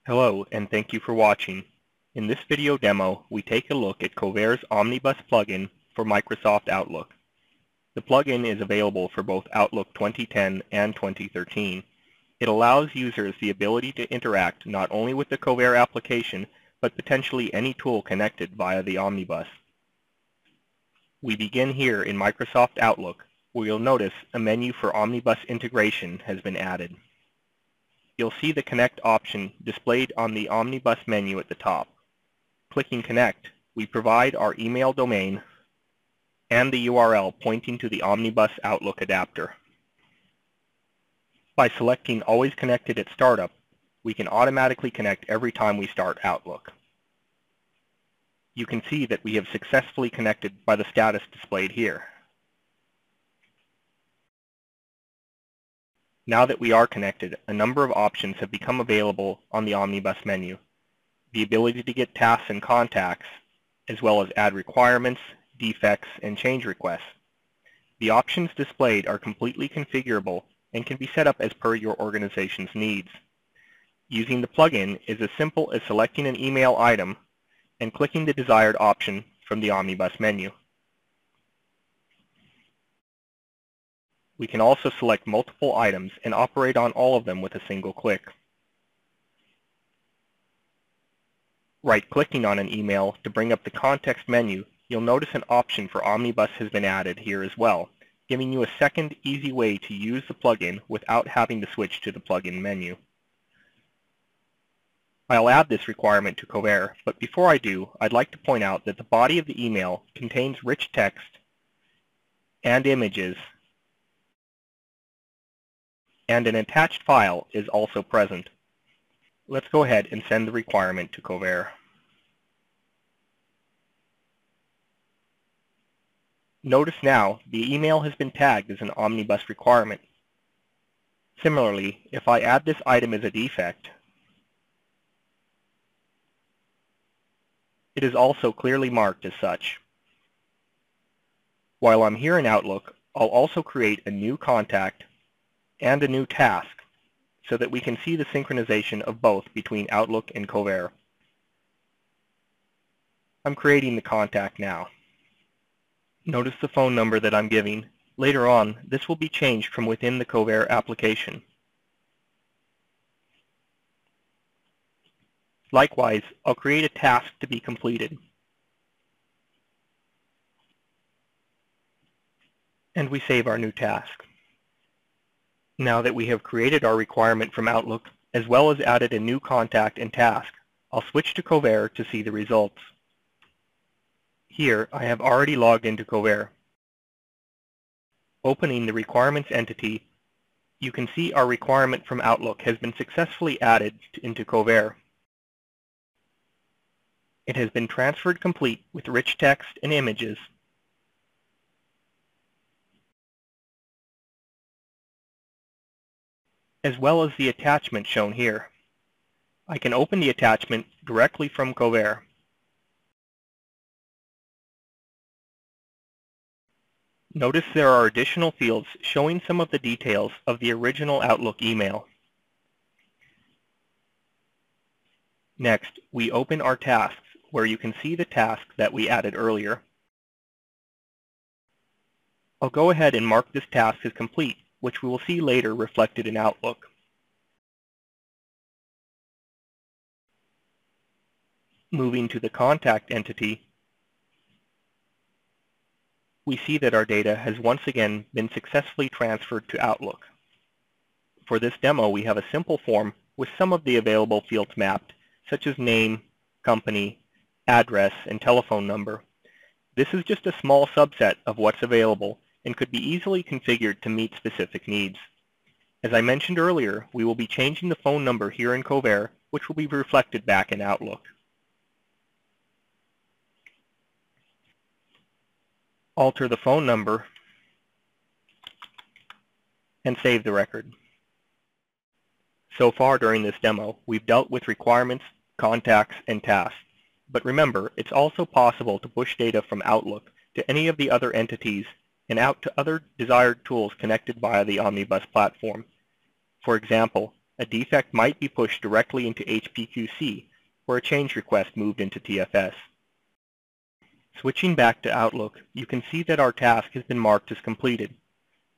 Hello, and thank you for watching. In this video demo, we take a look at Covair's Omnibus plugin for Microsoft Outlook. The plugin is available for both Outlook 2010 and 2013. It allows users the ability to interact not only with the Covair application, but potentially any tool connected via the Omnibus. We begin here in Microsoft Outlook, where you'll notice a menu for Omnibus integration has been added. You'll see the Connect option displayed on the Omnibus menu at the top. Clicking Connect, we provide our email domain and the URL pointing to the Omnibus Outlook adapter. By selecting Always Connected at Startup, we can automatically connect every time we start Outlook. You can see that we have successfully connected by the status displayed here. Now that we are connected, a number of options have become available on the Omnibus menu. The ability to get tasks and contacts, as well as add requirements, defects, and change requests. The options displayed are completely configurable and can be set up as per your organization's needs. Using the plugin is as simple as selecting an email item and clicking the desired option from the Omnibus menu. We can also select multiple items and operate on all of them with a single click. Right-clicking on an email to bring up the context menu, you'll notice an option for Omnibus has been added here as well, giving you a second easy way to use the plugin without having to switch to the plugin menu. I'll add this requirement to Covair, but before I do, I'd like to point out that the body of the email contains rich text and images, and an attached file is also present. Let's go ahead and send the requirement to Covair. Notice now the email has been tagged as an Omnibus requirement. Similarly, if I add this item as a defect, it is also clearly marked as such. While I'm here in Outlook, I'll also create a new contact and a new task so that we can see the synchronization of both between Outlook and Covair. I'm creating the contact now. Notice the phone number that I'm giving. Later on, this will be changed from within the Covair application. Likewise, I'll create a task to be completed. And we save our new task. Now that we have created our requirement from Outlook, as well as added a new contact and task, I'll switch to Covair to see the results. Here, I have already logged into Covair. Opening the requirements entity, you can see our requirement from Outlook has been successfully added into Covair. It has been transferred complete with rich text and images. As well as the attachment shown here. I can open the attachment directly from Covair. Notice there are additional fields showing some of the details of the original Outlook email. Next, we open our tasks, where you can see the task that we added earlier. I'll go ahead and mark this task as complete, which we will see later reflected in Outlook. Moving to the contact entity, we see that our data has once again been successfully transferred to Outlook. For this demo, we have a simple form with some of the available fields mapped, such as name, company, address, and telephone number. This is just a small subset of what's available and could be easily configured to meet specific needs. As I mentioned earlier, we will be changing the phone number here in Covair, which will be reflected back in Outlook. Alter the phone number and save the record. So far during this demo, we've dealt with requirements, contacts, and tasks. But remember, it's also possible to push data from Outlook to any of the other entities and out to other desired tools connected via the Omnibus platform. For example, a defect might be pushed directly into HPQC, or a change request moved into TFS. Switching back to Outlook, you can see that our task has been marked as completed.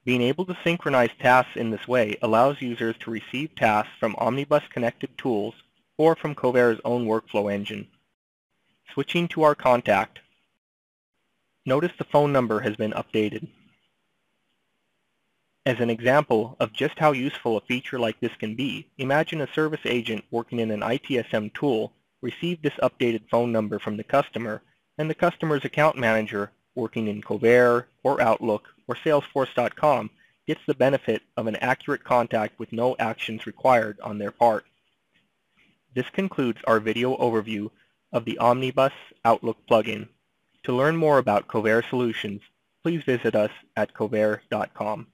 Being able to synchronize tasks in this way allows users to receive tasks from Omnibus connected tools or from Covair's own workflow engine. Switching to our contact, notice the phone number has been updated. As an example of just how useful a feature like this can be, imagine a service agent working in an ITSM tool received this updated phone number from the customer, and the customer's account manager working in Covair or Outlook or Salesforce.com gets the benefit of an accurate contact with no actions required on their part. This concludes our video overview of the Omnibus Outlook plugin. To learn more about Covair solutions, please visit us at Covair.com.